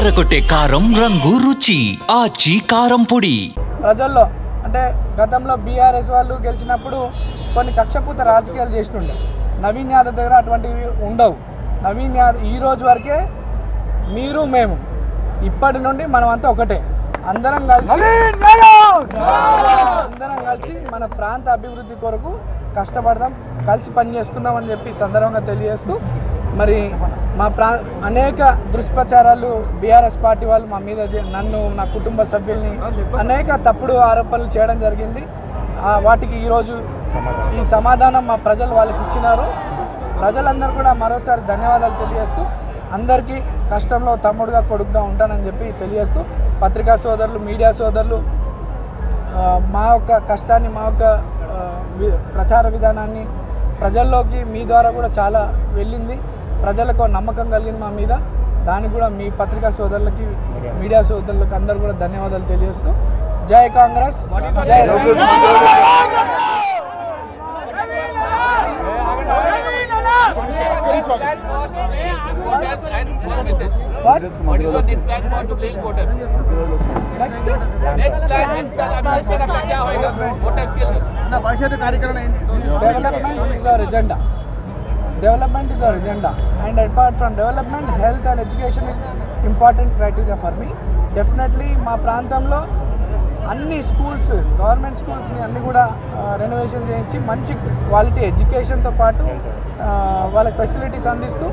అదరగొట్టే కారం రంగు రుచి ఆచి కారం పొడి. ప్రజల్లో అంటే గతంలో బీఆర్ఎస్ వాళ్ళు గెలిచినప్పుడు కొన్ని కక్షపూత రాజకీయాలు చేస్తుండే. నవీన్ యాదవ్ దగ్గర అటువంటివి ఉండవు. నవీన్ యాదవ్ ఈ రోజు వరకే మీరు మేము ఇప్పటి నుండి మనమంతా ఒకటే. అందరం కలిసి మన ప్రాంత అభివృద్ధి కొరకు కష్టపడదాం, కలిసి పని చేసుకుందాం అని చెప్పి సందర్భంగా తెలియజేస్తూ, మరి మా అనేక దుష్ప్రచారాలు బీఆర్ఎస్ పార్టీ వాళ్ళు మా మీద నన్ను నా కుటుంబ సభ్యుల్ని అనేక తప్పుడు ఆరోపణలు చేయడం జరిగింది. వాటికి ఈరోజు ఈ సమాధానం మా ప్రజలు వాళ్ళకి ఇచ్చినారు. ప్రజలందరూ కూడా మరోసారి ధన్యవాదాలు తెలియజేస్తూ, అందరికీ కష్టంలో తమ్ముడుగా కొడుకుగా ఉంటానని చెప్పి తెలియజేస్తూ, పత్రికా సోదరులు, మీడియా సోదరులు మా యొక్క కష్టాన్ని, మా యొక్క ప్రచార విధానాన్ని ప్రజల్లోకి మీ ద్వారా కూడా చాలా వెళ్ళింది. ప్రజలకు నమ్మకం కలిగింది మా మీద. దానికి కూడా మీ పత్రికా సోదరులకి, మీడియా సోదరులకు అందరూ కూడా ధన్యవాదాలు తెలియజేస్తూ, జై కాంగ్రెస్, జై Development is our agenda, and apart from development, health and education is important criteria for me. Definitely మా ప్రాంతంలో అన్ని స్కూల్స్, గవర్నమెంట్ స్కూల్స్ని అన్ని కూడా రెనోవేషన్ చేయించి మంచి క్వాలిటీ ఎడ్యుకేషన్తో పాటు వాళ్ళకి ఫెసిలిటీస్ అందిస్తూ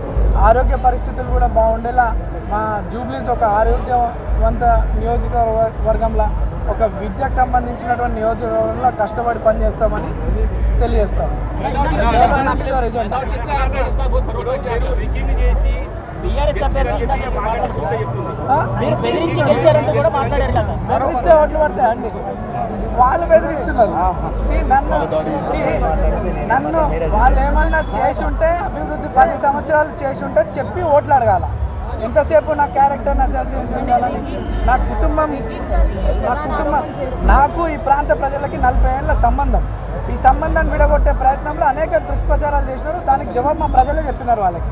ఆరోగ్య పరిస్థితులు కూడా బాగుండేలా మా జూబ్లీస్ ఒక ఆరోగ్యవంత నియోజకవర్గంలో, ఒక విద్యకు సంబంధించినటువంటి నియోజకవర్గంలో కష్టపడి పనిచేస్తామని తెలియజేస్తాం. బెదిరిస్తే ఓట్లు పడతాయండి, వాళ్ళు బెదిరిస్తున్నారు. నన్ను వాళ్ళు ఏమన్నా చేసి ఉంటే, అభివృద్ధి 10 సంవత్సరాలు చేసి ఉంటే చెప్పి ఓట్లు అడగాల. ఎంతసేపు నా క్యారెక్టర్ని అసోసియేషన్ చేయాలని, నా కుటుంబం నాకు ఈ ప్రాంత ప్రజలకి 40 ఏళ్ళ సంబంధం. ఈ సంబంధాన్ని విడగొట్టే ప్రయత్నంలో అనేక దుష్ప్రచారాలు చేసినారు. దానికి జవాబు మా ప్రజలే చెప్పినారు వాళ్ళకి.